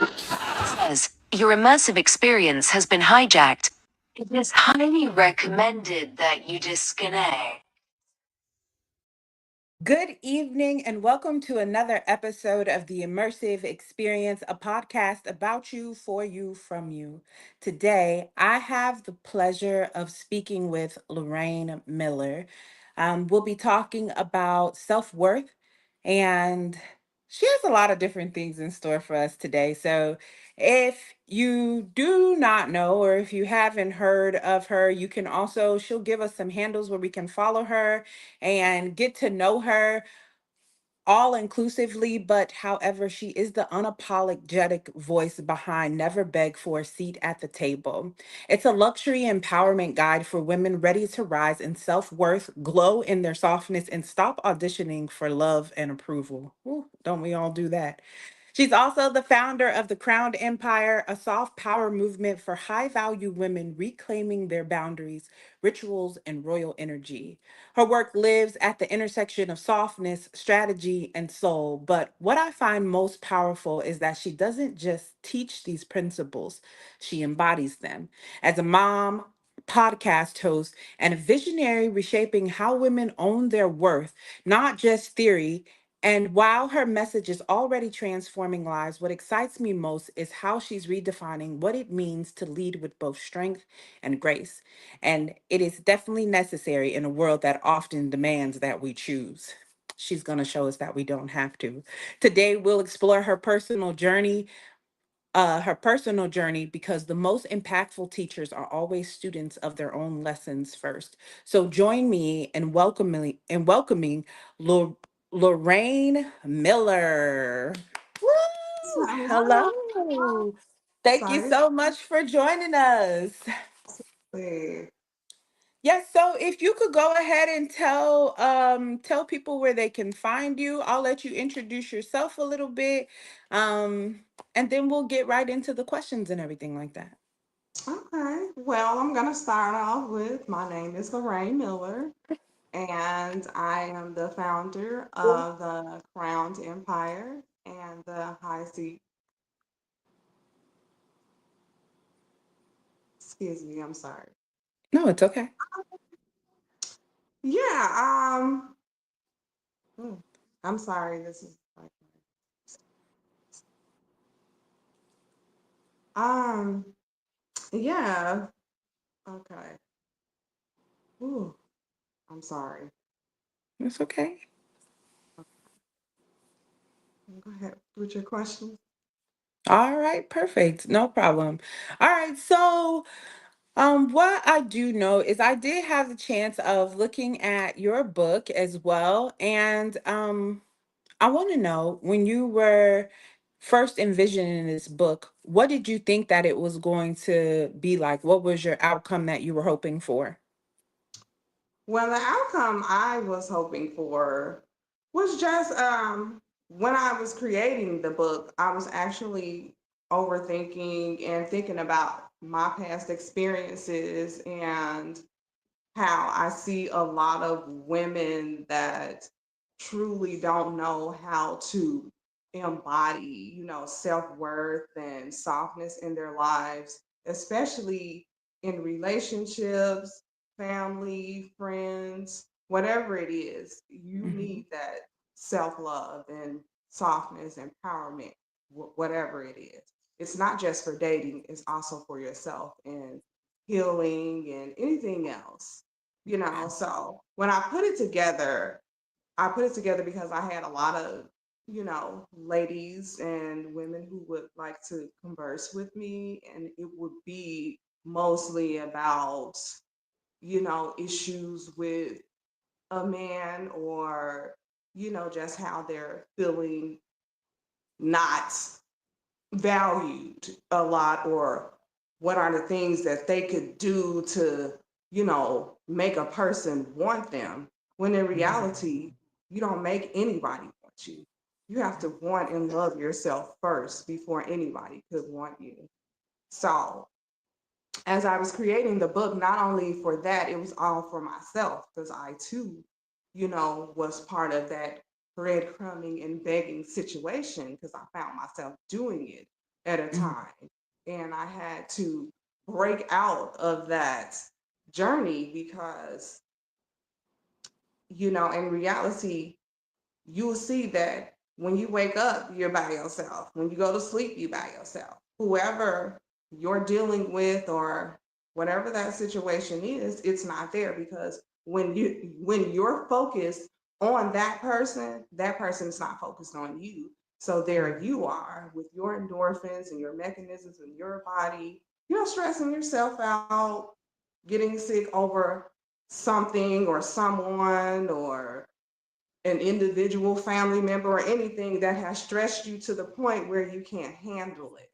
Says your immersive experience has been hijacked. It is highly recommended that you disconnect. Good evening, and welcome to another episode of The Immersive Experience, a podcast about you, for you, from you. Today, I have the pleasure of speaking with Lorraine Miller. We'll be talking about self worth, and she has a lot of different things in store for us today. So, if you do not know, or if you haven't heard of her, you can also, she'll give us some handles where we can follow her and get to know her all inclusively, but however, she is the unapologetic voice behind Never Beg for a Seat at the Table. It's a luxury empowerment guide for women ready to rise in self worth, glow in their softness, and stop auditioning for love and approval. Ooh, don't we all do that? She's also the founder of the Crowned Empire, a soft power movement for high value women reclaiming their boundaries, rituals, and royal energy. Her work lives at the intersection of softness, strategy, and soul. But what I find most powerful is that she doesn't just teach these principles, she embodies them. As a mom, podcast host, and a visionary reshaping how women own their worth, not just theory. And while her message is already transforming lives, what excites me most is how she's redefining what it means to lead with both strength and grace. And it is definitely necessary in a world that often demands that we choose. She's going to show us that we don't have to. Today, we'll explore her personal journey, because the most impactful teachers are always students of their own lessons first. So join me in welcoming Lor- Lorraine Miller. So, Woo! hello. Hello. Thank you Excited. so much for joining us. Absolutely. Yes, so if you could go ahead and tell people where they can find you. I'll let you introduce yourself a little bit. And then we'll get right into the questions and everything like that. Okay. Well, I'm going to start off with my name is Lorraine Miller, and I am the founder of the Crowned Empire and the High Seat. Excuse me, I'm sorry. No, it's okay. Yeah. Hmm, I'm sorry. This is like, um, yeah. Okay. Ooh, I'm sorry. It's okay. Go ahead with your questions. All right, perfect. No problem. All right, so what I do know is I did have the chance of looking at your book as well. And I want to know, when you were first envisioning this book, what did you think that it was going to be like? What was your outcome that you were hoping for? Well, the outcome I was hoping for was just when I was creating the book, I was actually overthinking and thinking about my past experiences and how I see a lot of women that truly don't know how to embody, self-worth and softness in their lives, especially in relationships, family, friends, whatever it is. You Hmm. need that self-love and softness, empowerment, whatever it is. It's not just for dating, it's also for yourself and healing and anything else, So when I put it together because I had a lot of, ladies and women who would like to converse with me, and it would be mostly about, issues with a man or, just how they're feeling not valued a lot, or what are the things that they could do to, make a person want them, when in reality, you don't make anybody want you. You have to want and love yourself first before anybody could want you. So as I was creating the book, not only for that, it was all for myself, because I too, was part of that breadcrumbing and begging situation, because I found myself doing it. at a Mhm. time. And I had to break out of that journey because, in reality, you'll see that when you wake up, you're by yourself. When you go to sleep, you're by yourself. Whoever you're dealing with or whatever that situation is, it's not there because when you're focused on that person is not focused on you. So there Mhm. you are with your endorphins and your mechanisms in your body, stressing yourself out, getting sick over something or someone or an individual family member or anything that has stressed you to the point where you can't handle it,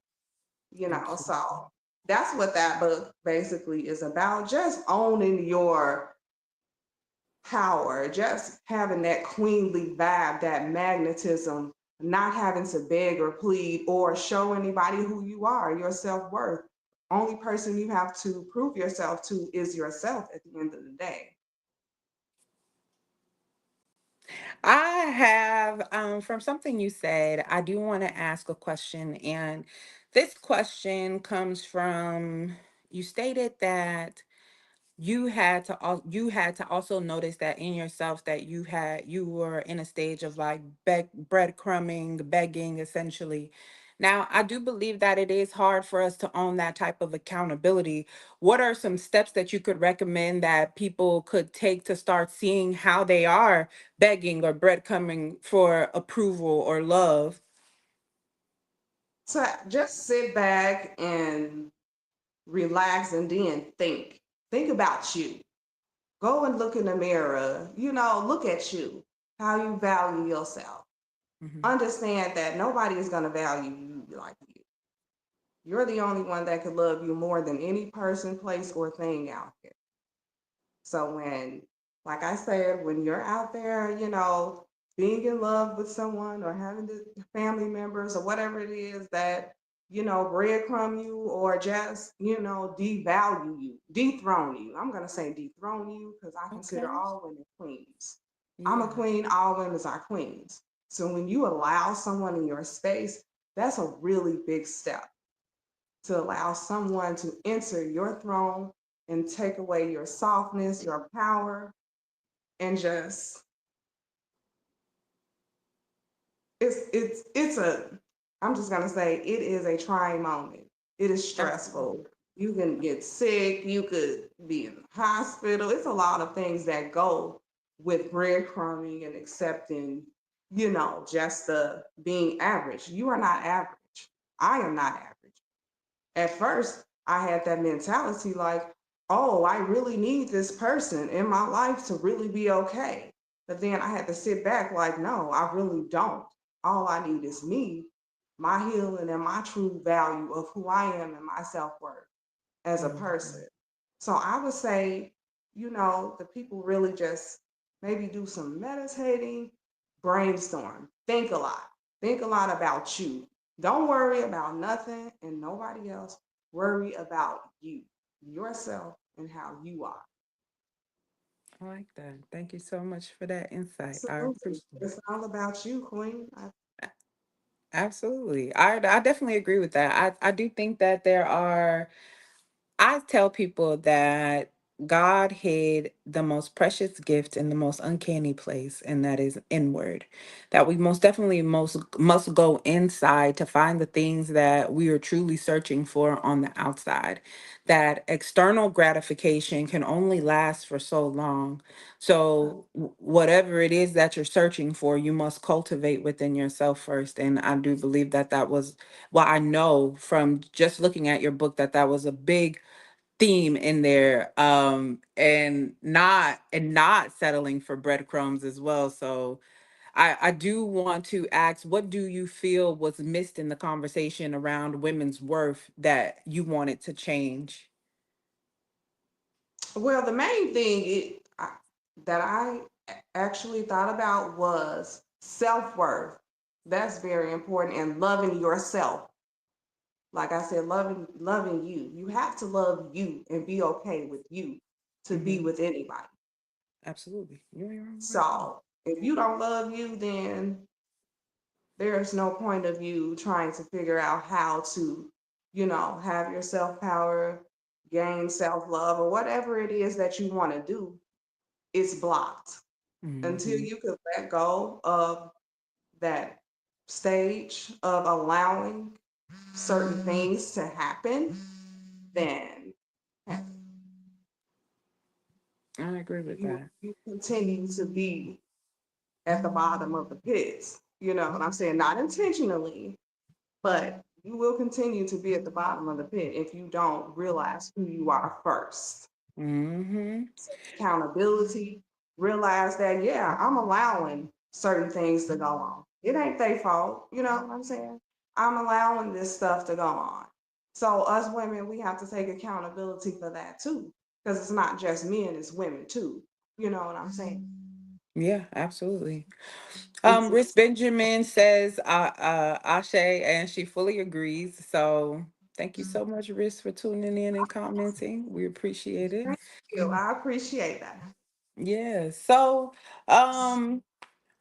Absolutely. so that's what that book basically is about, just owning your power, just having that queenly vibe, that magnetism, not having to beg or plead or show anybody who you are, your self-worth. Only person you have to prove yourself to is yourself at the end of the day. I have, from something you said, I do want to ask a question. And this question comes from you stated that you had to also notice that in yourself that you were in a stage of like breadcrumbing, begging essentially. Now I do believe that it is hard for us to own that type of accountability. What are some steps that you could recommend that people could take to start seeing how they are begging or breadcrumbing for approval or love? So just sit back and relax and then think. Think about you. Go and look in the mirror, look at you, how you value yourself. Hmm. Understand that nobody is going to value you like you. You're the only one that could love you more than any person, place, or thing out there. So like I said, when you're out there, being in love with someone or having the family members or whatever it is that, breadcrumb you or just, devalue you, dethrone you. I'm going to say dethrone you because I consider Okay. all women queens. I'm a Yeah. queen, all women are queens. So when you allow someone in your space, that's a really big step to allow someone to enter your throne and take away your softness, your power, and just it's a I'm just gonna say it is a trying moment. It is Absolutely. stressful. You can get sick, you could be in the hospital. It's a lot of things that go with breadcrumbing and accepting, just the being average. You are not average. I am not average. At first, I had that mentality like, oh, I really need this person in my life to really be okay. But then I had to sit back like, no, I really don't. All I need is me, my healing, and my true value of who I am and my self worth as a Mhm. person. So I would say, the people really just maybe do some meditating, brainstorm, think a lot. Think a lot about you. Don't worry about nothing and nobody else. Worry about you, yourself, and how you are. I like that. Thank you so much for that insight. I Absolutely. appreciate it. It's all about you, Queen. A- Absolutely. I definitely agree with that. I do think that there are I tell people that God hid the most precious gift in the most uncanny place, and that is inward. That we most definitely most must go inside to find the things that we are truly searching for on the outside. That external gratification can only last for so long. So whatever it is that you're searching for, you must cultivate within yourself first. And I do believe that that was, well, I know from just looking at your book that that was a big theme in there, and not settling for breadcrumbs as well. So I do want to ask, what do you feel was missed in the conversation around women's worth that you wanted to change? Well, the main thing that I actually thought about was self worth. That's very important, and loving yourself. Like I said, loving you. You have to love you and be okay with you to be Hmm. with anybody. Absolutely. You're right. So if you don't love you, then there's no point of you trying to figure out how to, have your self power, gain self love, or whatever it is that you want to do. It's blocked until Hmm. you can let go of that stage of allowing certain things to happen. Then I agree with that. you continue to be at the bottom of the pits. You know what I'm saying? Not intentionally, but you will continue to be at the bottom of the pit if you don't realize who you are first. Hmm. Accountability, realize that, yeah, I'm allowing certain things to go on. It ain't their fault. You know what I'm saying? I'm allowing this stuff to go on. So, us women, we have to take accountability for that too, because it's not just men, it's women too. You know what I'm saying? Yeah, absolutely. It's Riss Benjamin says Ashe, and she fully agrees. So thank you so much, Riss, for tuning in and commenting. We appreciate it. Thank you. I appreciate that. Yeah. So um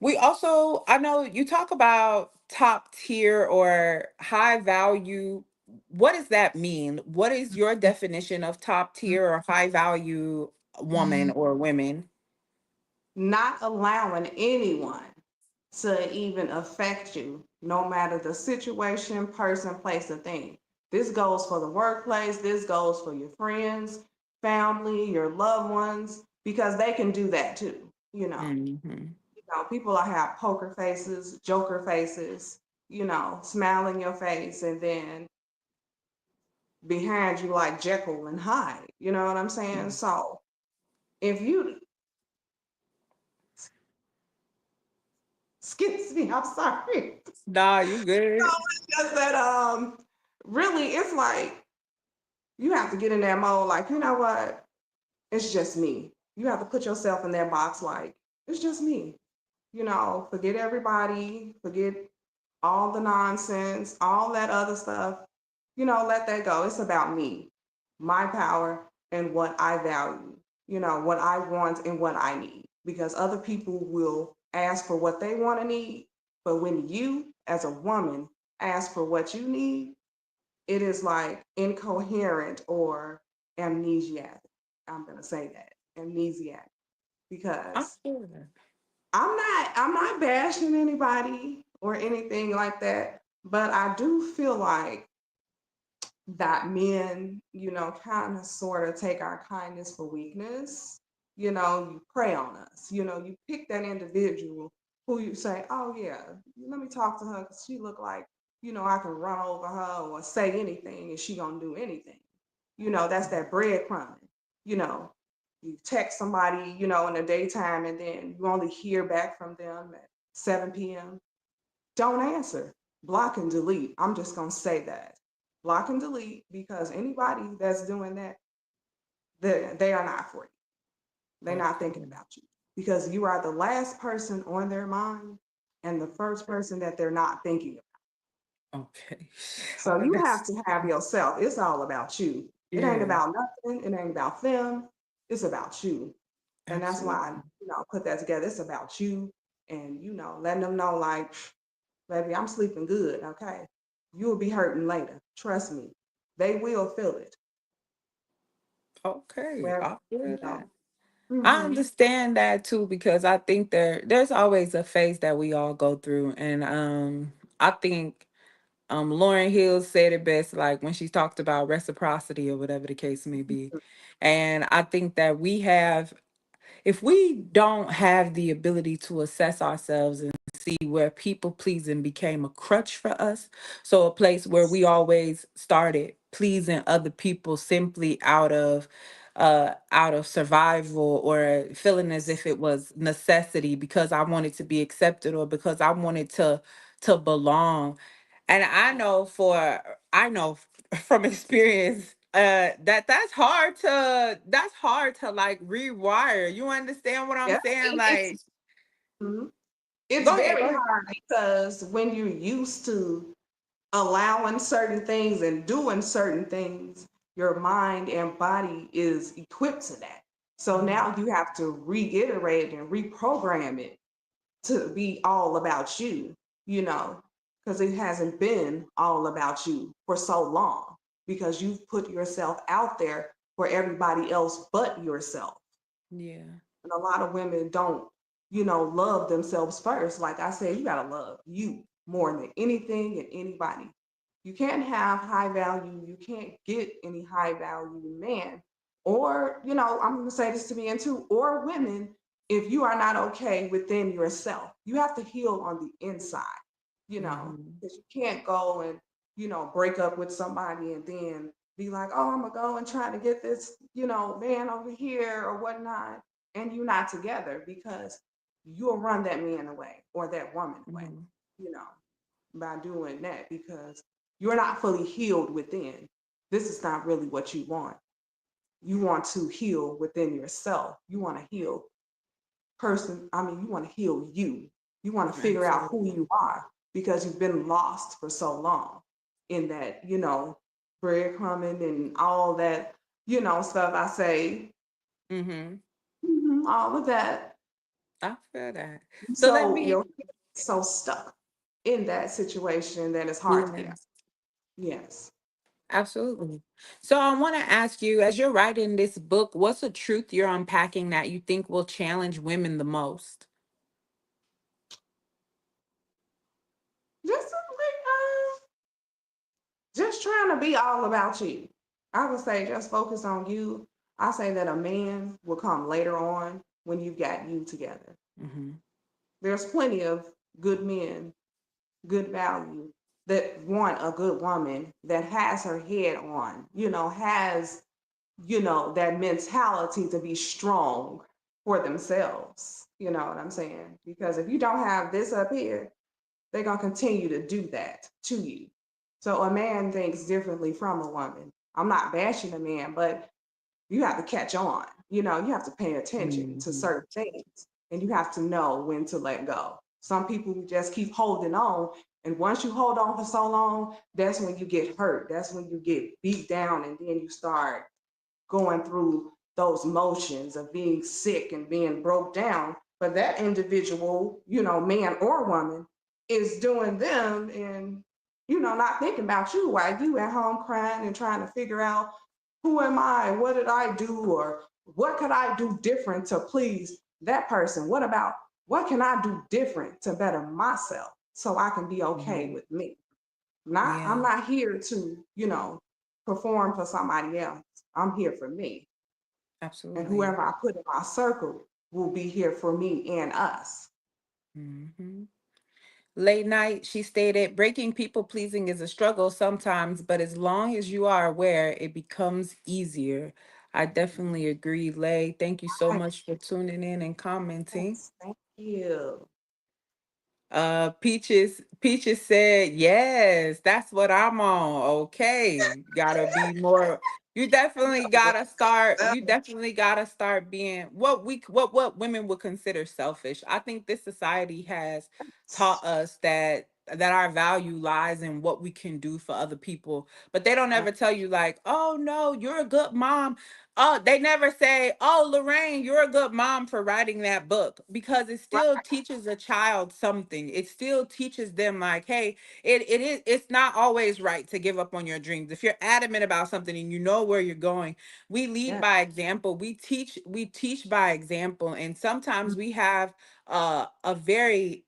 we also, I know you talk about top tier or high value. What does that mean? What is your definition of top tier or high value woman or women? Not allowing anyone to even affect you, no matter the situation, person, place, or thing. This goes for the workplace, this goes for your friends, family, your loved ones, because they can do that too. Hmm. People have poker faces, joker faces, smile in your face, and then behind you like Jekyll and Hyde. You know what I'm saying? So if you, excuse me, I'm sorry. Nah, you good. Just that really it's like you have to get in that mode like, you know what? It's just me. You have to put yourself in that box like, it's just me. Forget everybody, forget all the nonsense, all that other stuff. Let that go. It's about me, my power, and what I value, what I want and what I need. Because other people will ask for what they want to need. But when you, as a woman, ask for what you need, it is like incoherent or amnesiac. I'm gonna say that amnesiac I because feel that. I'm not bashing anybody or anything like that, but I do feel like that men, kind of sort of take our kindness for weakness. You prey on us. You pick that individual who you say, oh yeah, let me talk to her because she look like, I can run over her or say anything and she gonna do anything. That's that breadcrumbing. You know, you text somebody, in the daytime and then you only hear back from them at 7 p.m. Don't answer. Block and delete. I'm just gonna say that. Block and delete because anybody that's doing that, they are not for you. They're not thinking Okay. about you because you are the last person on their mind and the first person that they're not thinking about. Okay. So you have That's to have yourself. It's all about you. It ain't yeah, about nothing. It ain't about them. It's about you. And that's why I, absolutely. put that together. It's about you and, letting them know like, baby, I'm sleeping good. Okay. You'll be hurting later. Trust me. They will feel it. Okay, Where, I feel you that. know, I hmm understand that too because I think there's always a phase that we all go through, and I think Lauren Hill said it best, like when she talked about reciprocity or whatever the case may be, and I think that we have, if we don't have the ability to assess ourselves and see where people pleasing became a crutch for us, so a place where we always started pleasing other people simply out of survival or feeling as if it was necessity because I wanted to be accepted or because I wanted to belong. And I know from experience that that's hard to like rewire. You understand what I'm yeah, saying? and it's Like, mhm. It's go ahead, very go ahead. hard because when you're used to allowing certain things and doing certain things, your mind and body is equipped to that. So Mhm. now you have to reiterate and reprogram it to be all about you, you know. because it hasn't been all about you for so long because you've put yourself out there for everybody else but yourself. Yeah. And a lot of women don't, love themselves first. Like I said, you gotta love you more than anything and anybody. You can't have high value, you can't get any high value man, or, I'm gonna say this to men too, or women, if you are not okay within yourself. You have to heal on the inside, Mm-hmm. because you can't go and, break up with somebody and then be like, oh, I'm gonna go and try to get this, man over here or whatnot, and you're not together because you'll run that man away or that woman away, Mm-hmm. you know, by doing that because you're not fully healed within. This is not really what you want. You want to heal within yourself. You want to heal you want to heal you. You want to figure out who Absolutely. you are because you've been lost for so long in that, breadcrumbing and all that, stuff I say, Mm-hmm. all of that. I feel that. So let So me, you're so stuck in that situation that it's hard to get yeah. out. Yes. Absolutely. So I want to ask you, as you're writing this book, what's a truth you're unpacking that you think will challenge women the most? Just just trying to be all about you. I would say just focus on you. I say that a man will come later on when you've got you together. Mm-hmm. There's plenty of good men, good value that want a good woman that has her head on, has, that mentality to be strong for themselves. You know what I'm saying? Because if you don't have this up here, they're going to continue to do that to you. So a man thinks differently from a woman. I'm not bashing a man, but you have to catch on. You have to pay attention to Mm-hmm. certain things and you have to know when to let go. Some people just keep holding on. And once you hold on for so long, that's when you get hurt. That's when you get beat down and then you start going through those motions of being sick and being broke down. But that individual, man or woman, is doing them and, not thinking about you while you at home crying and trying to figure out who am I? What did I do? Or what could I do different to please that person? What can I do different to better myself so I can be okay Mm-hmm. with me? I'm Yeah, not here to, perform for somebody else. I'm here for me. And absolutely. whoever I put in my circle will be here for me and us. Mm-hmm. Late night, she stated, breaking people pleasing is a struggle sometimes, but as long as you are aware, it becomes easier. I definitely agree, Lay. Thank you so Right. much for tuning in and commenting. Yes, thank you. Peaches said, "Yes, that's what I'm on." Okay, gotta be more. You definitely gotta start being what women would consider selfish. I think this society has taught us that our value lies in what we can do for other people, but they don't ever tell you like, "Oh no, you're a good mom." Oh, they never say, "Oh, Lorraine, you're a good mom for writing that book," because it Right. still teaches a child something. It still teaches them like, hey, it's not always right to give up on your dreams. If you're adamant about something and you know where you're going, we lead Yeah. by example. We teach by example, and sometimes we have a very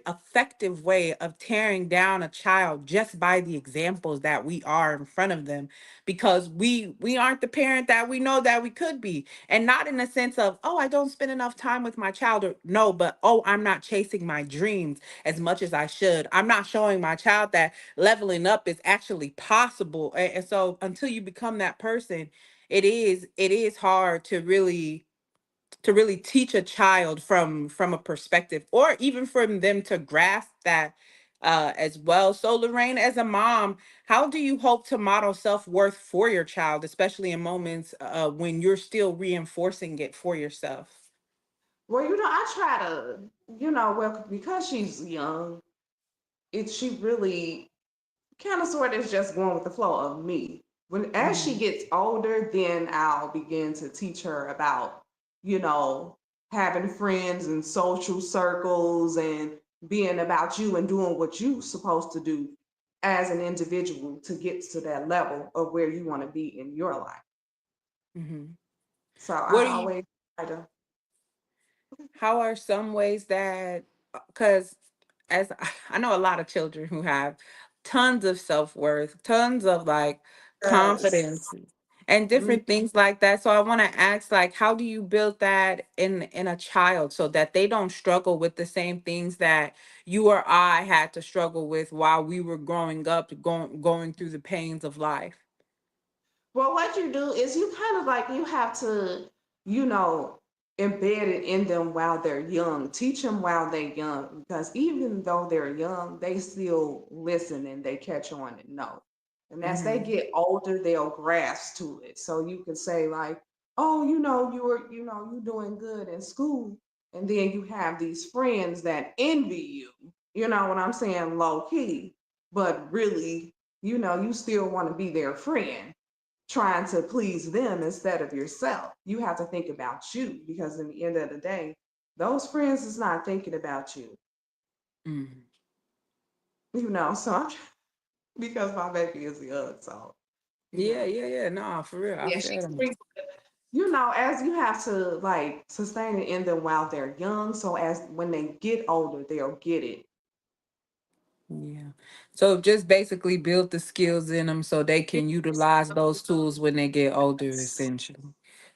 effective way of tearing down a child just by the examples that we are in front of them, because we aren't the parent that we know that we could be, and not in the sense of, oh, I don't spend enough time with my child, or no, but oh, I'm not chasing my dreams as much as I should. I'm not showing my child that leveling up is actually possible. And so until you become that person, it is hard to really teach a child from a perspective, or even from them to grasp that as well. So Lorraine, as a mom, how do you hope to model self-worth for your child, especially in moments when you're still reinforcing it for yourself? Well, I try to, well, because she's young, she really kind of sort of is just going with the flow of me. As she Hmm. gets older, then I'll begin to teach her about, you know, having friends and social circles and being about you and doing what you're supposed to do as an individual to get to that level of where you want to be in your life. Hmm. So What I do you always try to. How are some ways that, because as I know a lot of children who have tons of self-worth, tons of like Yes. confidence and Mm. different things like that. So I want to ask, like, how do you build that in a child so that they don't struggle with the same things that you or I had to struggle with while we were growing up, going through the pains of life? Well, what you do is you kind of like you have to, you know, embed it in them while they're young. Teach them while they're young because even though they're young, they still listen and they catch on and know. And as they Hmm. get older, they'll grasp to it. So you can say like, "Oh, you're doing good in school," and then you have these friends that envy you. You know what I'm saying, low key, but really, you still want to be their friend trying to please them instead of yourself. You have to think about you because in the end of the day, those friends is not thinking about you, Hmm. So because my baby is young, so you Yeah, know, yeah, yeah. No, for real. I yeah, feel she's that. free. As you have to like sustain it in them while they're young, so as when they get older, they'll get it. Yeah. So just basically build the skills in them so they can utilize those tools when they get older, essentially.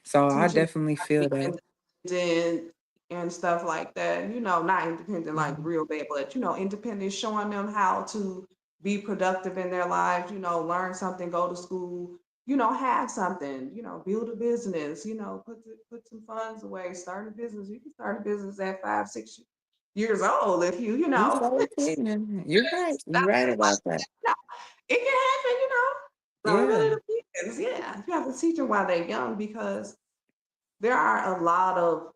So I Teach them definitely how to feel be that. independent and stuff like that. Not independent like Mhm. real bad, but independent, showing them how to be productive in their lives, learn something, go to school, have something, build a business, put some funds away, start a business. You can start a business at 5, 6 years old if You so kidding. You're right. You're right about that. no, it can happen, So it Yeah. really depends. Yeah. You have to teach them while they're young because there are a lot of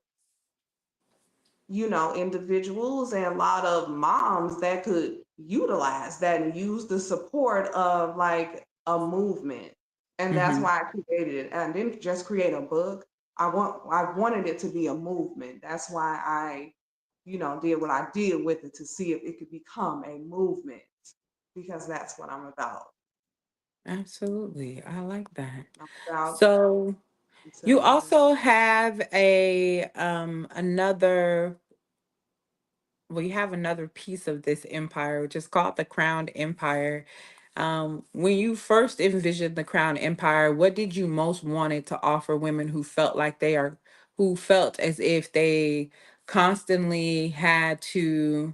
individuals and a lot of moms that could utilize that and use the support of like a movement. And that's Hmm. why I created it. And I didn't just create a book. I wanted it to be a movement. That's why I, did what I did with it to see if it could become a movement because that's what I'm about. Absolutely. I like that. I'm about So you reconciliation. also have a another well, you have another piece of this empire, which is called the Crown Empire. When you first envisioned the Crown Empire, what did you most wanted to offer women who felt as if they constantly had to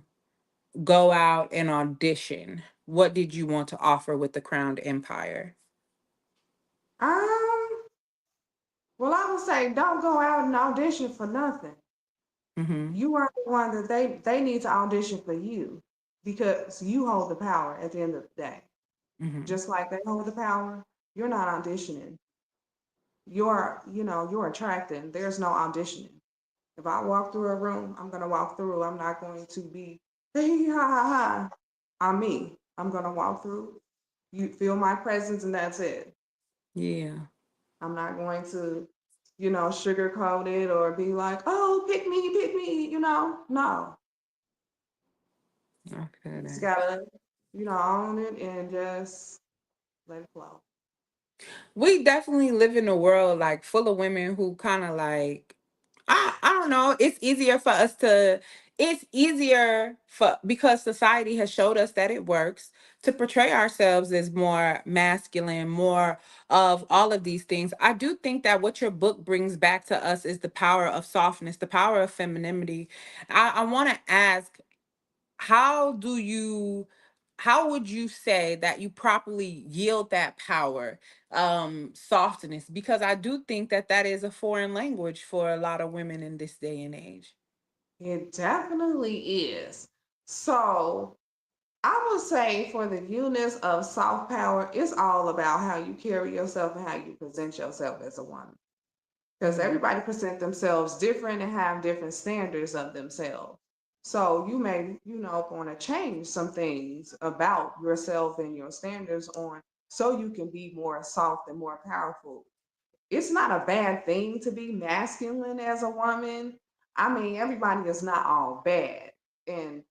go out and audition? What did you want to offer with the Crowned Empire? Um, well, I would say don't go out and audition for nothing. Mm-hmm. You are the one that they need to audition for you because you hold the power at the end of the day. Mm-hmm. Just like they hold the power, you're not auditioning. You're attracting. There's no auditioning. If I walk through a room, I'm gonna walk through. I'm not going to be hey ha ha ha. I'm me. I'm gonna walk through. You feel my presence and that's it. Yeah. I'm not going to, sugarcoat it or be like, oh, pick me, No. I feel You just that. gotta, own it and just let it flow. We definitely live in a world like full of women who kind of like I don't know. It's easier for because society has showed us that it works to portray ourselves as more masculine, more of all of these things. I do think that what your book brings back to us is the power of softness, the power of femininity. I want to ask, how do you how would you say that you properly yield that power, softness, because I do think that that is a foreign language for a lot of women in this day and age. It definitely is. So I would say for the units of soft power, it's all about how you carry yourself and how you present yourself as a woman. Because Hmm. everybody present themselves different and have different standards of themselves. So you may, want to change some things about yourself and your standards on so you can be more soft and more powerful. It's not a bad thing to be masculine as a woman. I mean, everybody is not all bad. And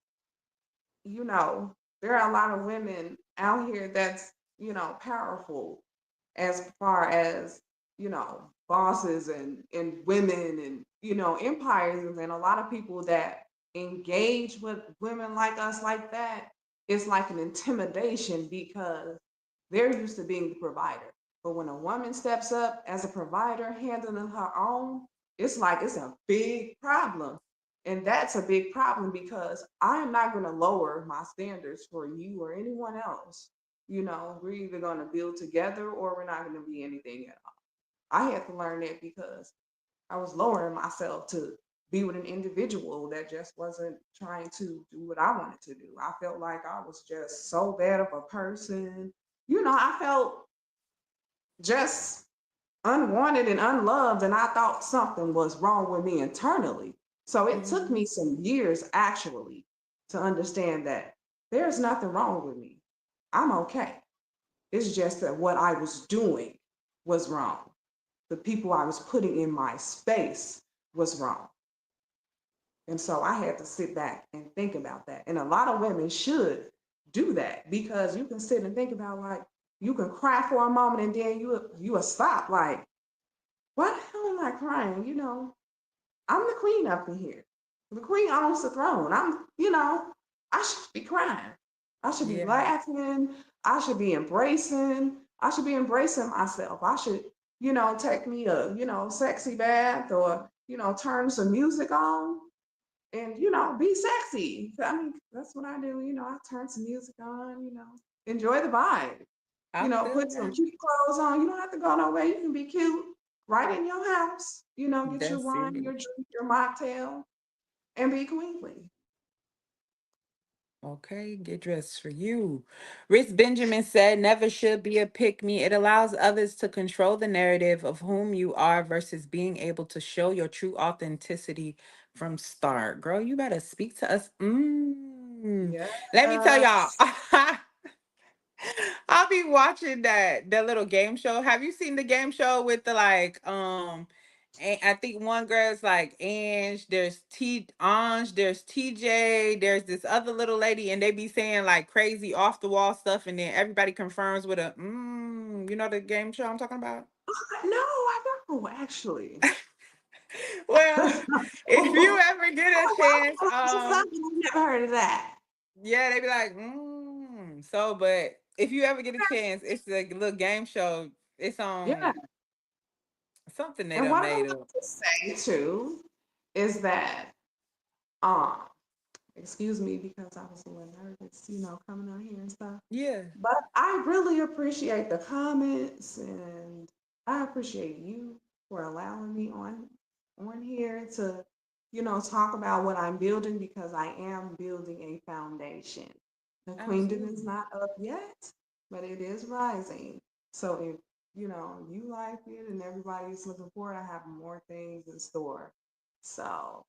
you know, there are a lot of women out here that's, powerful as far as, bosses and women and, empires. And then a lot of people that engage with women like us like that, it's like an intimidation because they're used to being the provider. But when a woman steps up as a provider, handling her own, it's like it's a big problem. And that's a big problem because I am not going to lower my standards for you or anyone else. We're either going to build together or we're not going to be anything at all. I had to learn that because I was lowering myself to be with an individual that just wasn't trying to do what I wanted to do. I felt like I was just so bad of a person. I felt just unwanted and unloved, and I thought something was wrong with me internally. So it took Mhm. me some years actually to understand that there's nothing wrong with me. I'm okay. It's just that what I was doing was wrong. The people I was putting in my space was wrong. And so I had to sit back and think about that. And a lot of women should do that because you can sit and think about, like, you can cry for a moment and then you will stop, like, why the hell am I crying? I'm the queen up in here. The queen owns the throne. I should be crying. I should be Yeah, laughing. I should be embracing myself. I should, take me a, sexy bath or, turn some music on and, be sexy. I mean, that's what I do. I turn some music on, enjoy the vibe. I feel Put some that. cute clothes on. You don't have to go nowhere. You can be cute right in your house. Get your That's wine, it. your drink, your mocktail, and be queenly. Okay, get dressed for you. Rich Benjamin said, never should be a pick me. It allows others to control the narrative of whom you are versus being able to show your true authenticity from start. Girl, you better speak to us. Yes. Let me tell y'all, I'll be watching that little game show. Have you seen the game show with the like I think one girl's like Ange, there's Ange, there's TJ, there's this other little lady, and they be saying like crazy off the wall stuff, and then everybody confirms with a you know the game show I'm talking about? No, I don't actually. Well, if you Oh, ever get a chance, wow, I've never heard of that. yeah, they be like, So, but if you ever get a chance, it's a little game show. It's Yeah. on something they And done what I made want up. to say too is that, um, excuse me because I was a little nervous, coming out here and stuff. Yeah. But I really appreciate the comments and I appreciate you for allowing me on here to, talk about what I'm building because I am building a foundation. The queendom is Absolutely. not up yet, but it is rising. So if you like it and everybody's looking forward, I have more things in store. So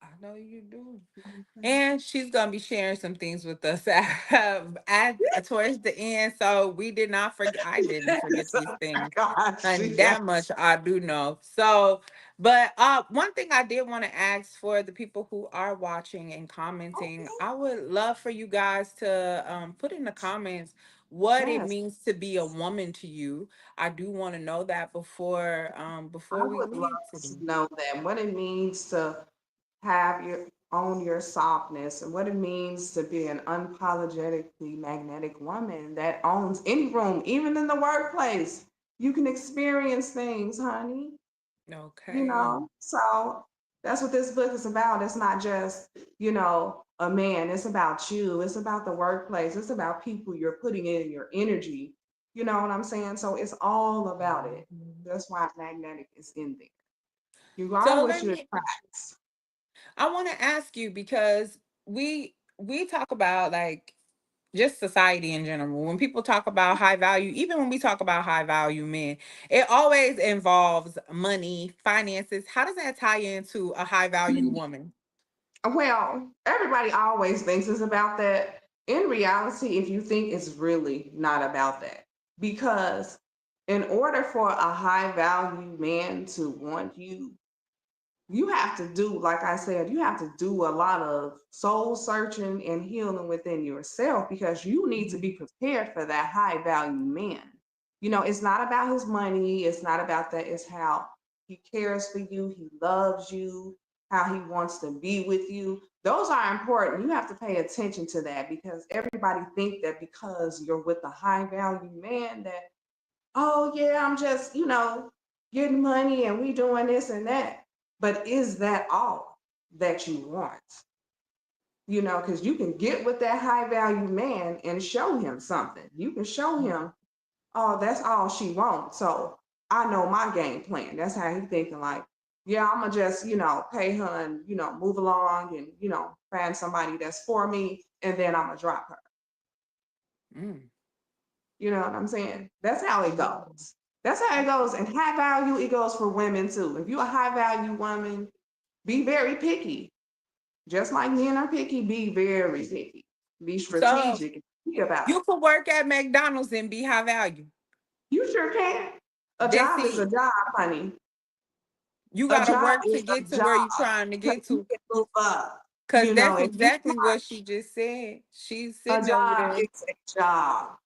I know you do. mhm. And she's gonna be sharing some things with us at towards the end. So we did not forget. I didn't forget Yes, these oh my things, gosh, and that yes. much I do know. So, but one thing I did want to ask for the people who are watching and commenting, Okay. I would love for you guys to put in the comments what it Yes. means to be a woman to you. I do want to know that I before we would love leave today. to know that what it means to have your own your softness and what it means to be an unapologetically magnetic woman that owns any room, even in the workplace. You can experience things, honey. Okay. So that's what this book is about. It's not just, a man. It's about you. It's about the workplace. It's about people you're putting in your energy. You know what I'm saying? So it's all about it. Mhm. That's why magnetic is in there. You are So what let you me attract. I want to ask you because we talk about like just society in general. When people talk about high value, even when we talk about high value men, it always involves money, finances. How does that tie into a high value woman? Well, everybody always thinks it's about that. In reality, if you think it's really not about that, because in order for a high value man to want you, you have to do, like I said, you have to do a lot of soul searching and healing within yourself because you need to be prepared for that high value man. It's not about his money, it's not about that, it's how he cares for you, he loves you, how he wants to be with you. Those are important. You have to pay attention to that because everybody think that because you're with a high value man that, oh yeah, I'm just, getting money and we doing this and that. But is that all that you want? Because you can get with that high value man and show him something. You can show him, oh, that's all she wants. So I know my game plan. That's how he thinking like, yeah, I'm gonna just, pay her and, move along and, find somebody that's for me and then I'm gonna drop her. Mm. You know what I'm saying? That's how it Yeah. goes. That's how it goes. And high value, it goes for women too. If you're a high value woman, be very picky. Just like men are picky, be very picky. Be So strategic and think about you it. could work at McDonald's and be high value. You sure can. A That's job is a it. job, honey. You A gotta job work is to a get to where job you're trying to because get you to. can move up. Cause that's If you exactly what she just said. She's a sitting over job there. is a job.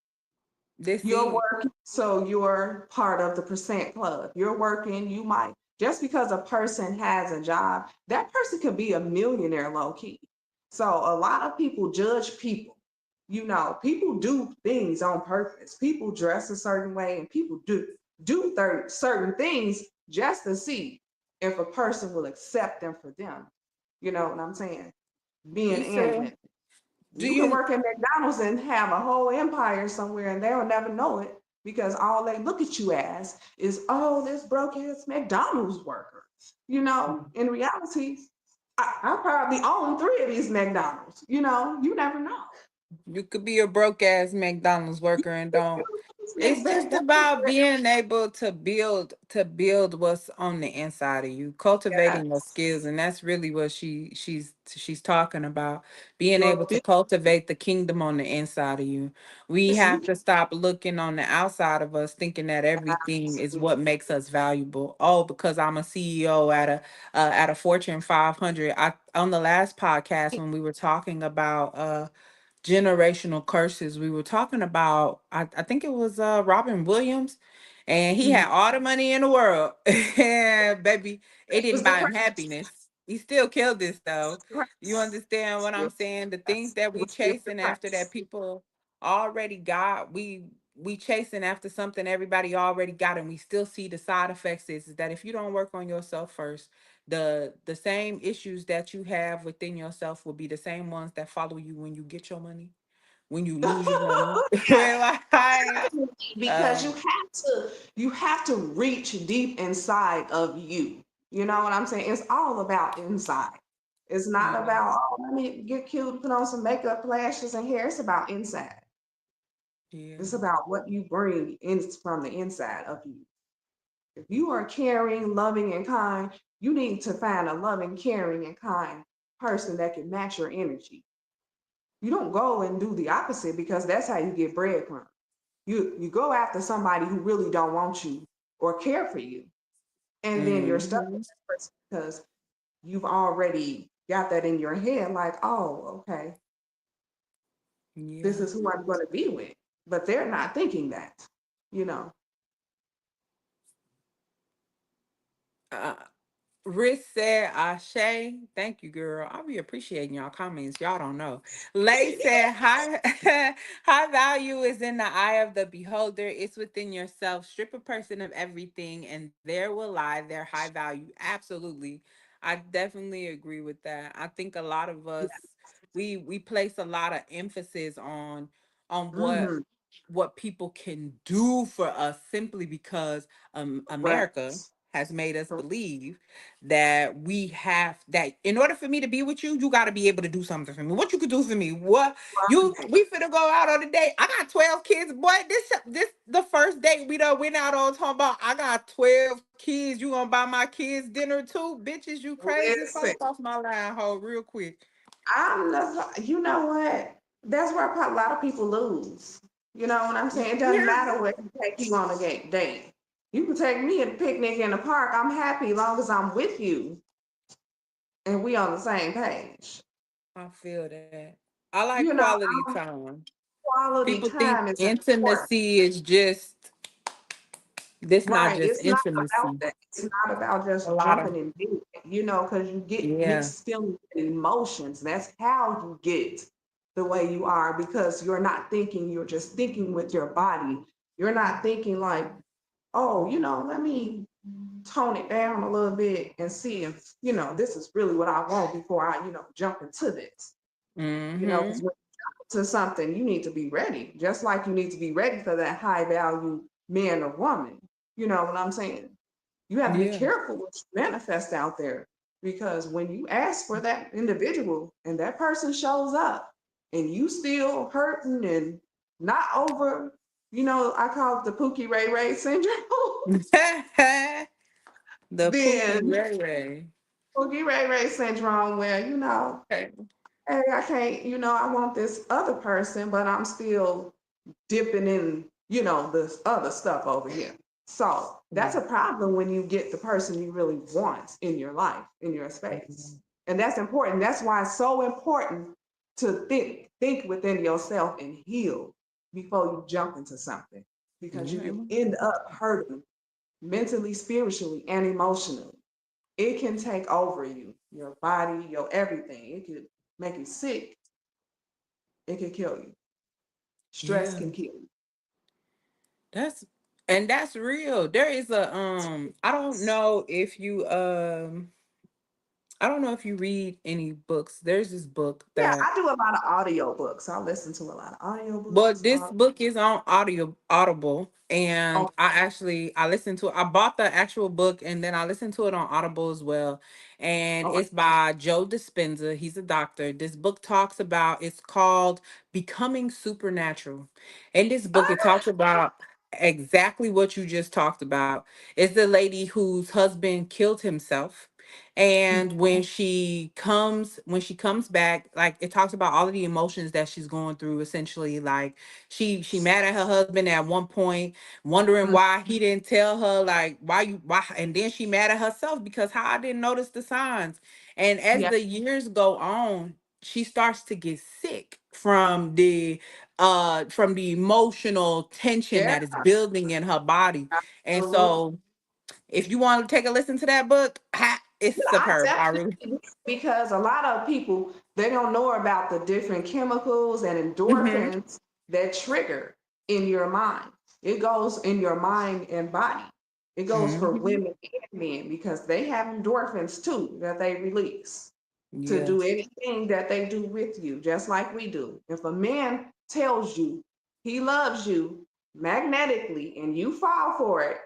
That's You're it. working, so you're part of the percent club. You're working, you might, just because a person has a job, that person could be a millionaire low key. So a lot of people judge people. People do things on purpose. People dress a certain way and people do certain things just to see if a person will accept them for them. You know what I'm saying? Being and Issa, women. do You can you work at McDonald's and have a whole empire somewhere and they'll never know it because all they look at you as is, oh, this broke ass McDonald's worker. In reality, I probably own three of these McDonald's. You never know. you could be a broke ass McDonald's worker and don't. It's just That's about being able to build what's on the inside of you, cultivating your yes. skills, and that's really what she's talking about. Being able Your to business, cultivate the kingdom on the inside of you. We you have to stop looking on the outside of us, thinking that everything is what makes us valuable. Oh, because I'm a CEO at a Fortune 500. I on the last podcast when we were talking about generational curses. We were talking about, I think it was Robin Williams, and he Mhm. had all the money in the world. And baby, it It didn't was buy him depressed. happiness. He still killed this though. You Depressed. understand what I'm Still saying? The things depressed. that It we was still chasing after that depressed. people already got, we chasing after something everybody already got, and we still see the side effects is that if you don't work on yourself first, the same issues that you have within yourself will be the same ones that follow you when you get your money, when you lose your money. Yes. Like, Because um, you have to reach deep inside of you. You know what I'm saying? It's all about inside. It's not yeah, about, oh, let me get cute, put on some makeup, lashes, and hair. It's about inside. yeah, It's about what you bring in from the inside of you. If you are caring, loving, and kind, you need to find a loving, caring, and kind person that can match your energy. You don't go and do the opposite because that's how you get breadcrumbs. You go after somebody who really don't want you or care for you, and then you're stuck with hmm, that person because you've already got that in your head, like, oh, okay, this yeah. is who I'm going to be with, but they're not thinking that, you know. Uh, Rick said, Ashe, thank you, girl. I'll be appreciating y'all comments. Y'all don't know. Lay said, high, high value is in the eye of the beholder. It's within yourself. Strip a person of everything, and there will lie their high value. Absolutely. I definitely agree with that. I think a lot of us, we place a lot of emphasis on Mm-hmm. what people can do for us simply because America Correct. has made us believe that we have that in order for me to be with you, you got to be able to do something for me. What you could do for me? What you Right. we finna go out on a date. I got 12 kids, boy. This the first date we done went out on talking about I got 12 kids. You gonna buy my kids dinner too? Bitches, you crazy? Fuck Listen, up off my line, hoe, real quick. I'm not, you know what? That's where a lot of people lose. You know what I'm You saying? It doesn't hear matter what you take you on a date. You can take me at a picnic in the park. I'm happy as long as I'm with you. and we on the same page. I feel that. I like You know, quality time. quality People think time is important. intimacy is just this, not Right. just It's not about intimacy. that. It's not about A just lot of, jumping in bed, because you get yeah. mixed feelings and emotions. That's how you get the way you are because you're not thinking, you're just thinking with your body. You're not thinking like, oh, let me tone it down a little bit and see if, this is really what I want before I, jump into this. Because Mm-hmm. when you jump into something, you need to be ready, just like you need to be ready for that high value man or woman. You know what I'm saying? You have to be Yeah. careful what you manifest out there because when you ask for that individual and that person shows up and you still hurting and not over, I call it the Pookie Ray Ray syndrome, The Pookie then Ray Ray. Pookie Ray Ray syndrome where, Okay. hey, I can't, I want this other person, but I'm still dipping in, this other stuff over here. So that's a problem when you get the person you really want in your life, in your space. And that's important. That's why it's so important to think within yourself and heal before you jump into something. Because you can Mhm. end up hurting mentally, spiritually, and emotionally. It can take over you, your body, your everything. It could make you sick. It can kill you. Stress Yeah. can kill you. That's and that's real. There is a I don't know if you read any books. There's this book Yeah, that, I do a lot of audiobooks. I listen to a lot of but audiobooks. this book is on Audible, Oh, and I listened to it. I bought the actual book and then I listened to it on Audible as well. And okay. it's by Joe Dispenza. He's a doctor. This book talks about, it's called Becoming Supernatural. In this book, it talks about exactly what you just talked about. It's the lady whose husband killed himself. And when she comes back, like, it talks about all of the emotions that she's going through, essentially. Like, she mad at her husband at one point, wondering Mhm. why he didn't tell her, like, why, and then she mad at herself because how I didn't notice the signs. And as Yeah, the years go on, she starts to get sick from the emotional tension yeah, that is building in her body. And absolutely. so if you want to take a listen to that book, it's Yeah, I superb. I really. definitely do because a lot of people they don't know about the different chemicals and Hmm. endorphins that trigger in your mind. It goes in your mind and body. It goes for Hmm. women and men because they have endorphins too that they release to do Yes. anything that they do with you, just like we do. If a man tells you he loves you magnetically and you fall for it,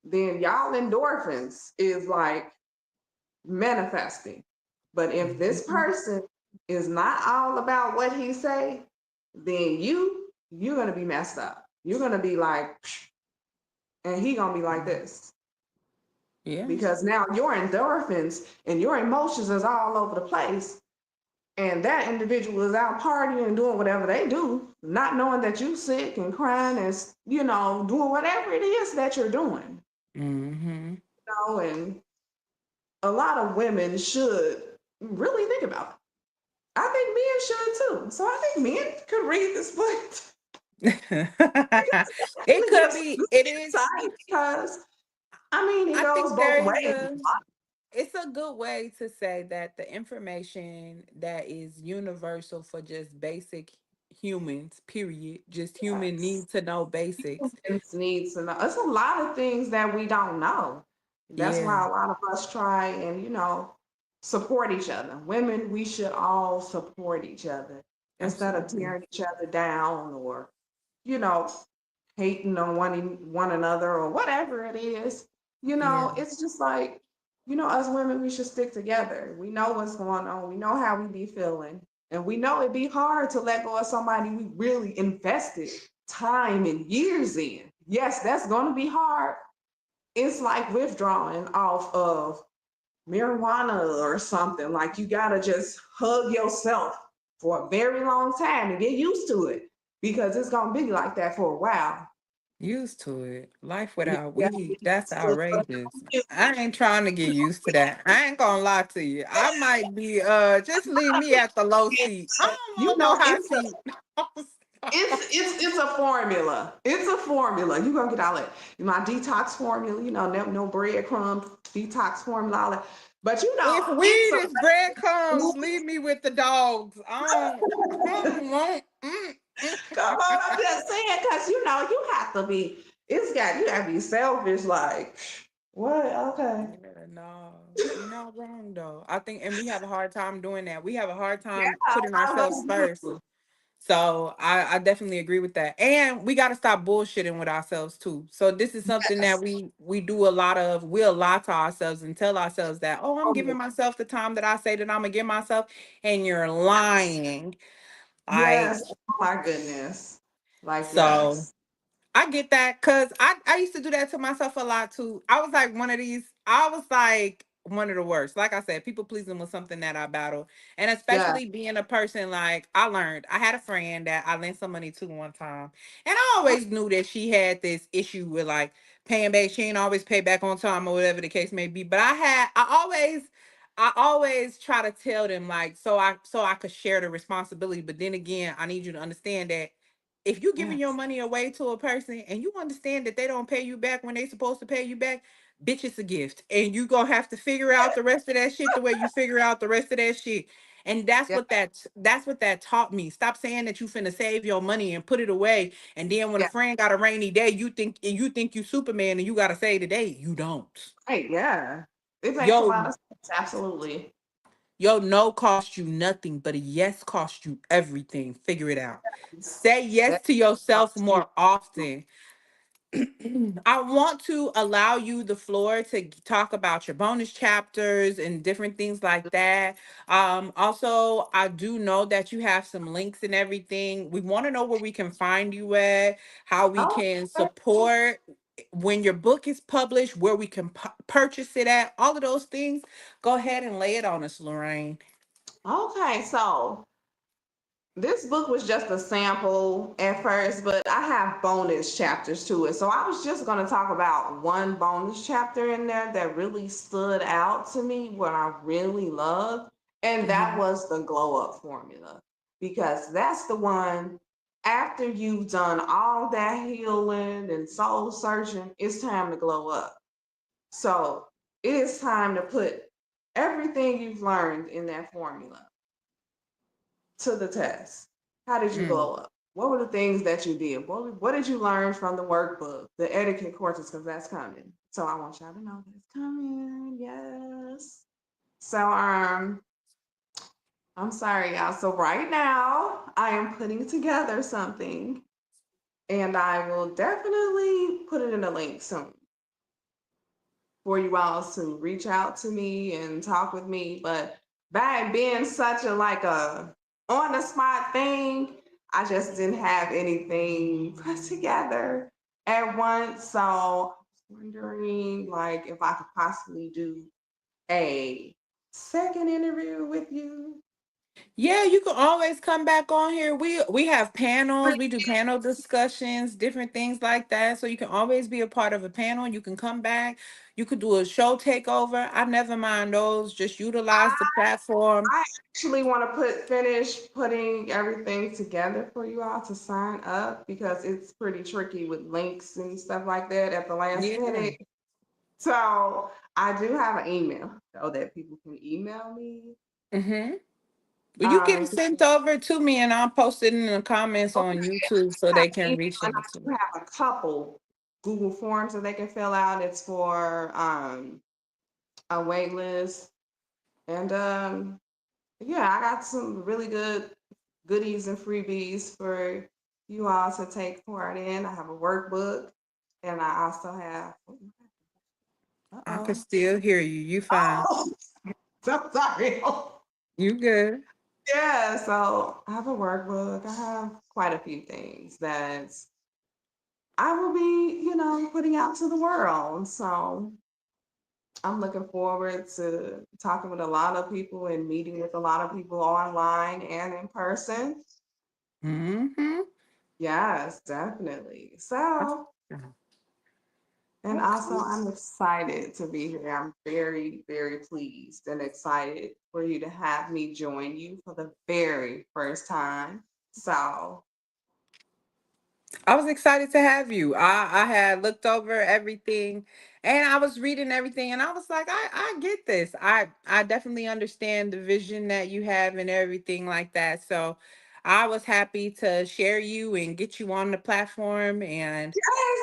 then y'all endorphins is like manifesting. But if this Mhm. person is not all about what he say, then you're gonna be messed up. You're gonna be like, "Psh," and he gonna be like this Yeah. because now your endorphins and your emotions is all over the place, and that individual is out partying and doing whatever they do, not knowing that you sick and crying and doing whatever it is that you're doing. Hmm. And a lot of women should really think about it. I think men should too. So I think men could read this book because it It actually could gives be. good It is. insight because I mean it I goes think both there is ways. a. It's a good way to say that the information that is universal for just basic humans, period, just human Yes. need to know basics. Humans need to know. It's a lot of things that we don't know. That's Yeah, why a lot of us try and, support each other. Women, we should all support each other instead of absolutely. tearing each other down or, you know, hating on one another or whatever it is. Yeah. It's just like, us women, we should stick together. We know what's going on. We know how we be feeling. And we know it'd be hard to let go of somebody we really invested time and years in. Yes, that's going to be hard. It's like withdrawing off of marijuana or something. Like you got to just hug yourself for a very long time and get used to it because it's going to be like that for a while. Used to it. Life You without gotta weed. get That's used to outrageous. it. I ain't trying to get used to that. I ain't gonna lie to you. I might be just leave me at the low seat. I don't You want no know, high seat. it's a formula. It's a formula. You gonna get all that. My detox formula, no breadcrumbs, detox formula, all that. But If it's weed a is breadcrumbs, leave me with the dogs. I don't want. come on, I'm just saying, because you have to be, you gotta be selfish, like what? Okay. Yeah, no, you're not wrong though. I think, and we have a hard time doing that. We have a hard Yeah, time putting I ourselves know first. you. So I definitely agree with that. And we got to stop bullshitting with ourselves too. So this is something that Yes. we do a lot of. We'll lie to ourselves and tell ourselves that, oh, I'm Oh, yeah. giving myself the time that I say that I'm gonna give myself, and you're lying. Like, Yes. Oh my goodness. Like, so yes. I get that because I used to do that to myself a lot too. I was like one of these, I was like one of the worst. Like I said, people pleasing was something that I battled. And Yeah. especially being a person like I learned. I had a friend that I lent some money to one time. And I always knew that she had this issue with like paying back. She ain't always pay back on time or whatever the case may be. But I always try to tell them like so I could share the responsibility. But then again, I need you to understand that if you giving your Yes. money away to a person and you understand that they don't pay you back when they supposed to pay you back, bitch, it's a gift. And you gonna have to figure out the rest of that shit the way you figure out the rest of that shit. And Yeah. that's what that taught me. Stop saying that you finna save your money and put it away. And then when a Yeah. friend got a rainy day, you think you Superman and you gotta save the day. You don't. Right. Yeah. It makes a Yo, lot of sense. Absolutely. yo, no cost you nothing, but a yes cost you everything. Figure it out. Say yes That to yourself helps you. more often. I want to allow you the floor to talk about your bonus chapters and different things like that. Also, I do know that you have some links and everything. We want to know where we can find you at, how we Oh, can okay. support when your book is published, where we can purchase it at, all of those things. Go ahead and lay it on us, Lorraine. Okay. So this book was just a sample at first, but I have bonus chapters to it. So I was just going to talk about one bonus chapter in there that really stood out to me, what I really loved, and that Hmm. was the glow up formula. Because that's the one after you've done all that healing and soul searching, it's time to glow up. So it is time to put everything you've learned in that formula to the test. How did you Mm. glow up? What were the things that you did? What did you learn from the workbook, the etiquette courses, because that's coming. So I want y'all to know that it's coming. Yes. So I'm sorry, y'all. So right now I am putting together something, and I will definitely put it in a link soon for you all to reach out to me and talk with me. But by being such a like a on the spot thing, I just didn't have anything put together at once. So I was wondering like if I could possibly do a second interview with you. Yeah, you can always come back on here. We have panels, we do panel discussions, different things like that. So you can always be a part of a panel. You can come back. You could do a show takeover. I never mind those. Just utilize the platform. I actually want to finish putting everything together for you all to sign up because it's pretty tricky with links and stuff like that at the last Yeah. minute. So I do have an email so that people can email me. Mm-hmm. Well, you get it You sent over to me and I'll post it in the comments can on YouTube so have they an can email, reach and out to I do me. have a couple Google forms that they can fill out. It's for a wait list. And yeah, I got some really good goodies and freebies for you all to take part in. I have a workbook, and I also have. I could Uh-oh. still hear you. You fine. Oh, so sorry. You good. Yeah, so I have a workbook. I have quite a few things that I will be, putting out to the world. So I'm looking forward to talking with a lot of people and meeting with a lot of people online and in person. Mm-hmm. Yes, definitely. So, Mhm. And also, Okay. I'm excited to be here. I'm very, very pleased and excited for you to have me join you for the very first time. So, I was excited to have you. I had looked over everything and I was reading everything and I was like, I get this. I definitely understand the vision that you have and everything like that. So I was happy to share you and get you on the platform and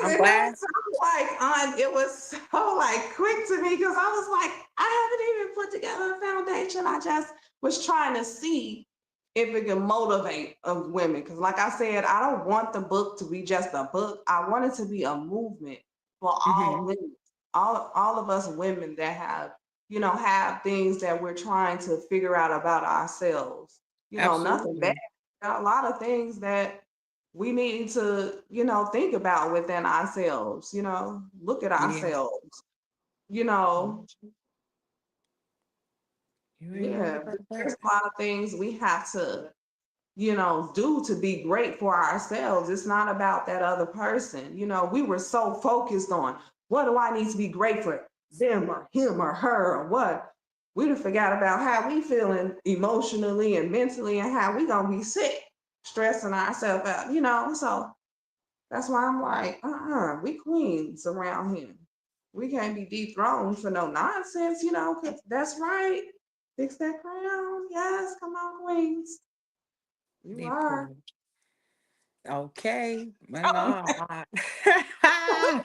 I'm yes, and glad. that's so like on. It was so like quick to me because I was like, I haven't even put together a foundation. I just was trying to see if it can motivate of women. Because, like I said, I don't want the book to be just a book. I want it to be a movement for all Hmm. women, all of us women that have, have things that we're trying to figure out about ourselves. Nothing bad. Absolutely. There are a lot of things that we need to, think about within ourselves, look at Yeah. ourselves, you know, Mhm. You ain't wrong yeah, about there's that. a lot of things we have to, do to be great for ourselves. It's not about that other person. We were so focused on what do I need to be great for them or him or her or what. We done forgot about how we feeling emotionally and mentally and how we gonna be sick, stressing ourselves out, so that's why I'm like, we queens around here. We can't be dethroned for no nonsense, 'cause that's right. Fix that crown. Yes, come on, queens. You They are. poor. Okay. Well, Oh, no. and I'm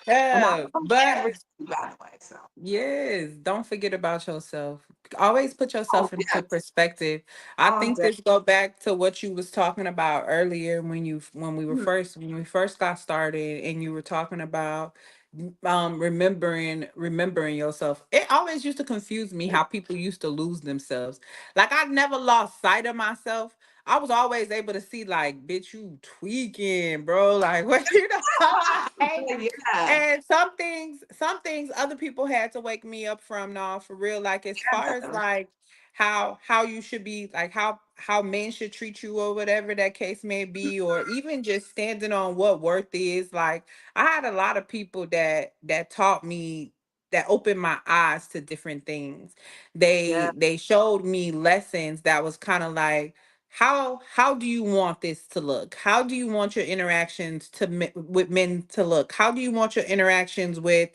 Yeah, from but every by the way. So, yes, don't forget about yourself. Always put oh yourself into yes, perspective. I all think day. this go back to what you was talking about earlier when we first got started and you were talking about remembering yourself. It always used to confuse me how people used to lose themselves. Like I never lost sight of myself. I was always able to see like, bitch, you tweaking, bro. Like what you know like Yeah, and some things other people had to wake me up from now for real. Like as far as yeah, like how you should be, like how men should treat you or whatever that case may be, or even just standing on what worth is. Like I had a lot of people that taught me, that opened my eyes to different things. yeah. They showed me lessons that was kind of like, how do you want this to look? How do you want your interactions with men to look? How do you want your interactions with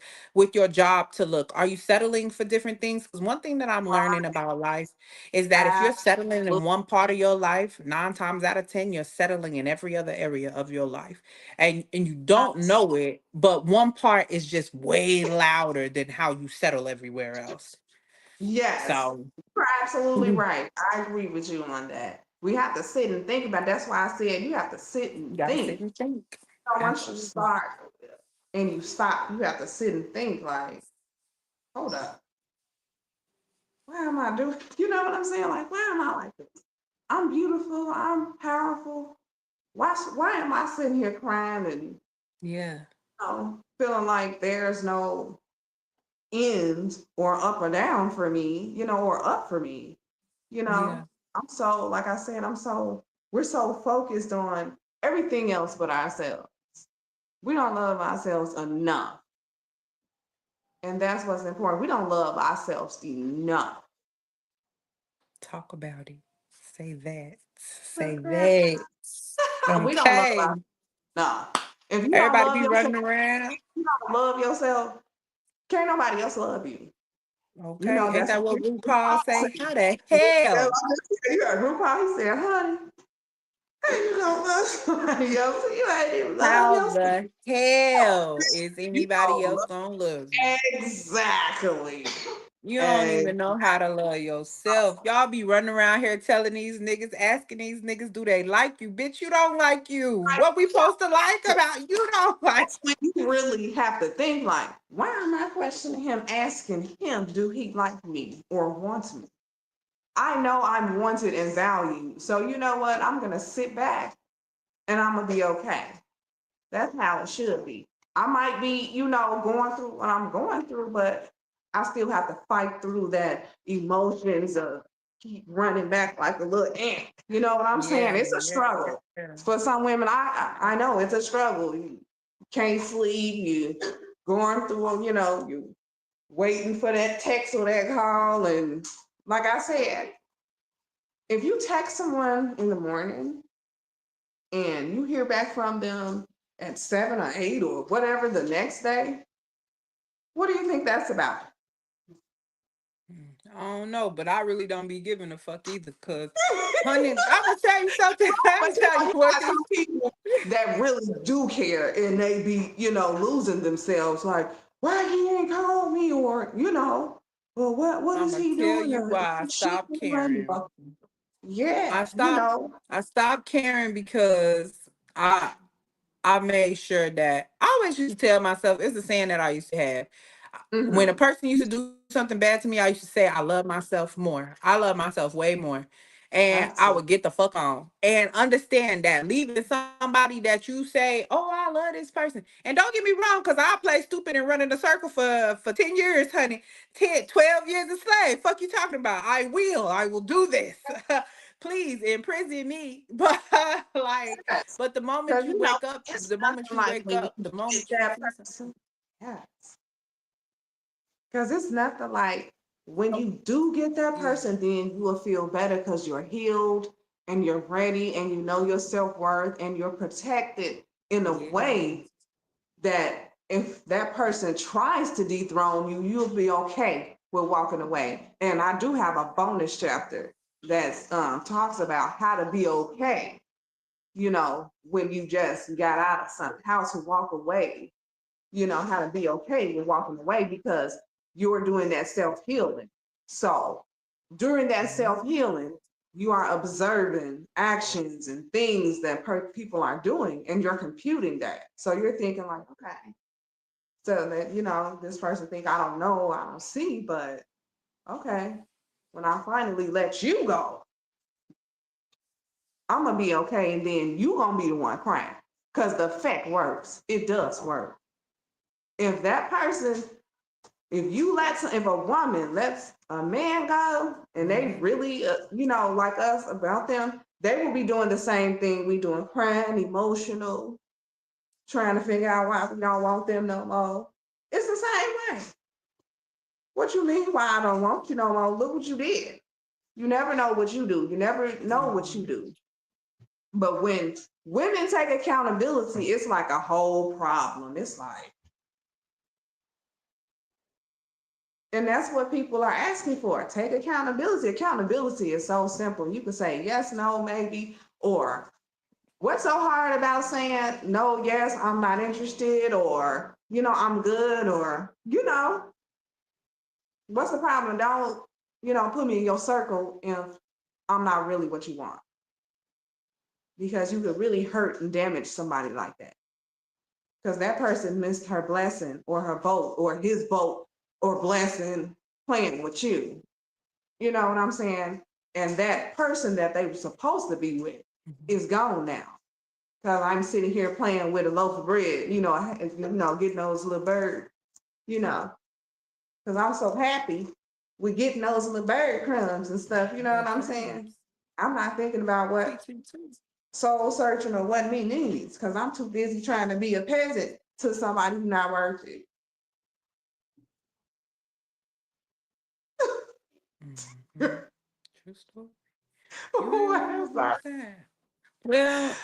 your job to look? Are you settling for different things? Because one thing that I'm learning about life is that if you're settling in Absolutely. one part of your life, 9 times out of 10, you're settling in every other area of your life, and you don't know it. But one part is just way louder than how you settle everywhere else. Yes, So you're absolutely you right. I agree with you on that. We have to sit and think about. That's why I said you have to sit and gotta sit think. and think. Once you Absolutely. start and you stop, you have to sit and think like, hold up, why am I doing? You know what I'm saying? Like, why am I like this? I'm beautiful. I'm powerful. Why am I sitting here crying and Yeah. feeling like there's no end or up or down for me, or up for me, you know? Yeah. I'm so, like I said, we're so focused on everything else but ourselves. We don't love ourselves enough. And that's what's important. We don't love ourselves enough. Talk about it. Say that. Say that. We don't love Okay. ourselves enough. If you don't Everybody love be yourself, running around. you don't love yourself, can't nobody else love you. Okay. Ain't That's that what what RuPaul RuPaul say? said. How the And hell? I just said, you heard RuPaul, he said, honey, how you gonna love somebody else? You ain't even love How yourself. the hell is You anybody don't else love gonna love you? exactly. You don't And even know how to love yourself. Y'all be running around here telling these niggas, asking these niggas, do they like you? Bitch, you don't like you. What we supposed to like about you? Don't like. that's when you really have to think like, why am I questioning him, asking him, do he like me or want me? I know I'm wanted and valued. So you know what? I'm gonna sit back and I'm gonna be okay. That's how it should be. I might be, going through what I'm going through, but I still have to fight through that emotions of keep running back like a little ant. You know what I'm saying? Yeah, It's a yeah, struggle. yeah. For some women, I know it's a struggle. can't sleep, you going through, you waiting for that text or that call. And like I said, if you text someone in the morning and you hear back from them at 7 or 8 or whatever the next day, what do you think that's about? I don't know, but I really don't be giving a fuck either. Cause, honey, I'm gonna tell you something. I'm But gonna tell you you what got some these. people that really do care and they be, losing themselves like, why he ain't called me? Or, well, what I'm is gonna he tell doing? you Or why I is she stopped doing? caring. Yeah, I stopped. I stopped caring because I made sure that I always used to tell myself, it's a saying that I used to have. When a hmm person used to do something bad to me, I used to say, I love myself more. I love myself way more. And I would absolutely. get the fuck on and understand that leaving somebody that you say, oh, I love this person. And don't get me wrong, because I play stupid and run in a circle for 10 years, honey. 10, 12 years a slave. Fuck you talking about? I will do this. Please imprison me. But like, Yes. but the moment Because, you wake up, it's the moment nothing you like wake when you up, the get moment you that see something. person. Yes. Because it's nothing like when you do get that Yeah. person, then you will feel better because you're healed and you're ready and you know your self worth and you're protected in a Yes. way that if that person tries to dethrone you, you'll be okay with walking away. And I do have a bonus chapter that talks about how to be okay, when you just got out of something, how to walk away, how to be okay with walking away because you're doing that self healing. So during that self Mhm. healing, you are observing actions and things that people are doing, and you're computing that. So you're thinking like, okay, so that this person think I don't know, I don't see, but okay, when I finally let you go, I'm gonna be okay, and then you gonna be the one crying because the effect works. It does work. If that person if a woman lets a man go and they Mhm. really like us about them, they will be doing the same thing we doing, crying, emotional, trying to figure out why we don't want them no more. It's the same way. What you mean why I don't want you no more? Look what you did. You never know what you do. You never know what you Mhm. do. But when women take accountability, it's like a whole problem. It's like, and that's what people are asking for. Take accountability. Accountability is so simple. You can say yes, no, maybe, or what's so hard about saying no, yes, I'm not interested, or, I'm good, or, what's the problem? Don't, put me in your circle if I'm not really what you want, because you could really hurt and damage somebody like that. Because that person missed her blessing or her boat or his boat or blessing playing with you. You know what I'm saying? And that person that they were supposed to be with Mhm. is gone now. Because I'm sitting here playing with a loaf of bread, getting those little birds, you know, because I'm so happy with getting those little bird crumbs and stuff. You know The what I'm saying? crumbs. I'm not thinking about what Teach me too. soul searching or what me needs because I'm too busy trying to be a peasant to somebody who's not worth it. Mhm. True story. You ain't What wrong is about that? that. Well,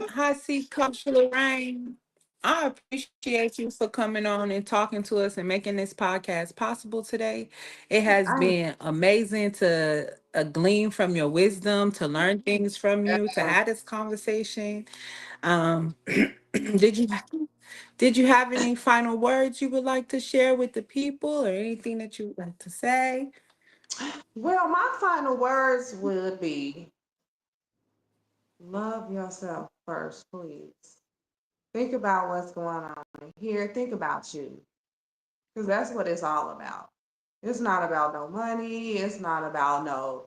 hot seat Coach Lorraine. I appreciate you for coming on and talking to us and making this podcast possible today. It has I been amazing to glean from your wisdom, to learn things from you, to am have this conversation. Um, did you did you have any final words you would like to share with the people, or anything that you would like to say? well, my final words would be love yourself first, please. Think about what's going on here. Think about you, because that's what it's all about. It's not about no money. It's not about no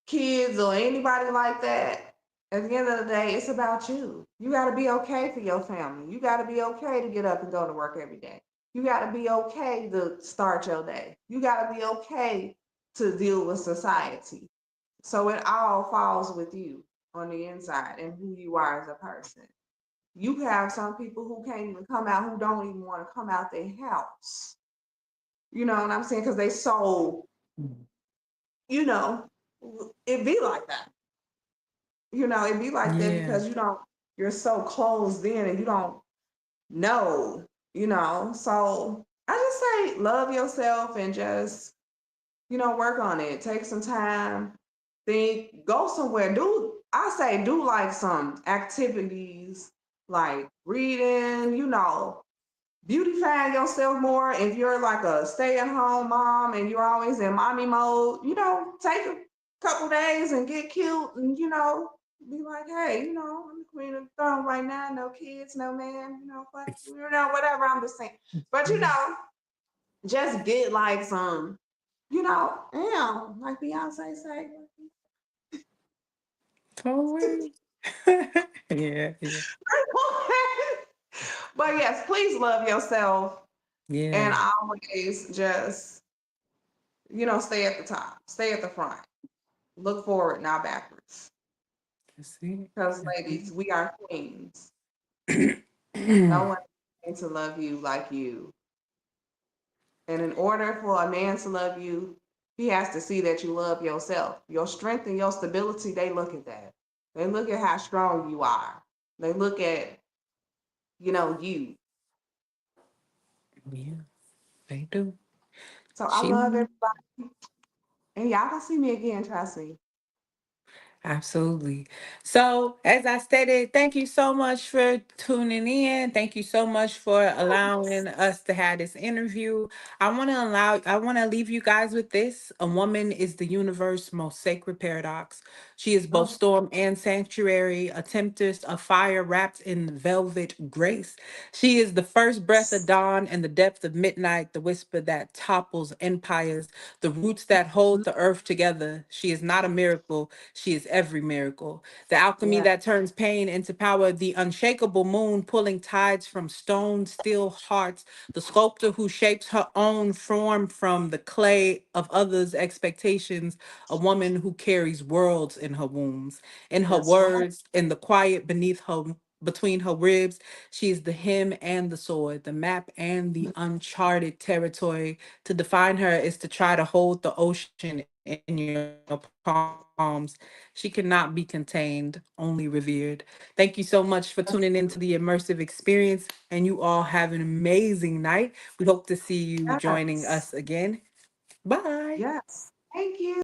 kids or anybody like that. At the end of the day, it's about you. You got to be okay for your family. You got to be okay to get up and go to work every day. You got to be okay to start your day. You got to be okay to deal with society. So it all falls with you on the inside and who you are as a person. You have some people who can't even come out, who don't even want to come out their house. You know what I'm saying? Because they so, you know, it be like that. It be like that Yeah. because you're so closed in and you don't know, So I just say love yourself and just, work on it. Take some time, think, go somewhere. I say do like some activities like reading, beautifying yourself more. If you're like a stay-at-home mom and you're always in mommy mode, take a couple days and get cute and be like, hey, I'm the queen of the throne right now. No kids, no man, fuck, whatever. I'm just saying, but just get like some, like Beyonce say. Totally. Yeah, yeah, But yes, please love yourself and yeah. always just stay at the top, stay at the front. Look forward, not backwards. That's it. Because, That's ladies, we are queens. it. No one is going to love you like you. And in order for a man to love you, he has to see that you love yourself. Your strength and your stability, they look at that. They look at how strong you are. They look at, you. Yeah, they do. So I She love will. everybody. And y'all gonna see me again, trust me. Absolutely. So, as I stated, thank you so much for tuning in. Thank you so much for allowing us to have this interview. I want to leave you guys with this. A woman is the universe's most sacred paradox. She is both Oh, storm and sanctuary, a temptress of fire wrapped in velvet grace. She is the first breath of dawn and the depth of midnight, the whisper that topples empires, the roots that hold the earth together. She is not a miracle. She is every miracle. The alchemy yeah. that turns pain into power, the unshakable moon pulling tides from stone, still hearts, the sculptor who shapes her own form from the clay of others' expectations, a woman who carries worlds in her wombs, in her That's right. words, in the quiet beneath her. Between her ribs, she is the hem and the sword, the map and the uncharted territory. To define her is to try to hold the ocean in your palms. She cannot be contained, only revered. Thank you so much for tuning in to the immersive experience, and you all have an amazing night. We hope to see you joining us Yes. again. Bye. Yes. Thank you.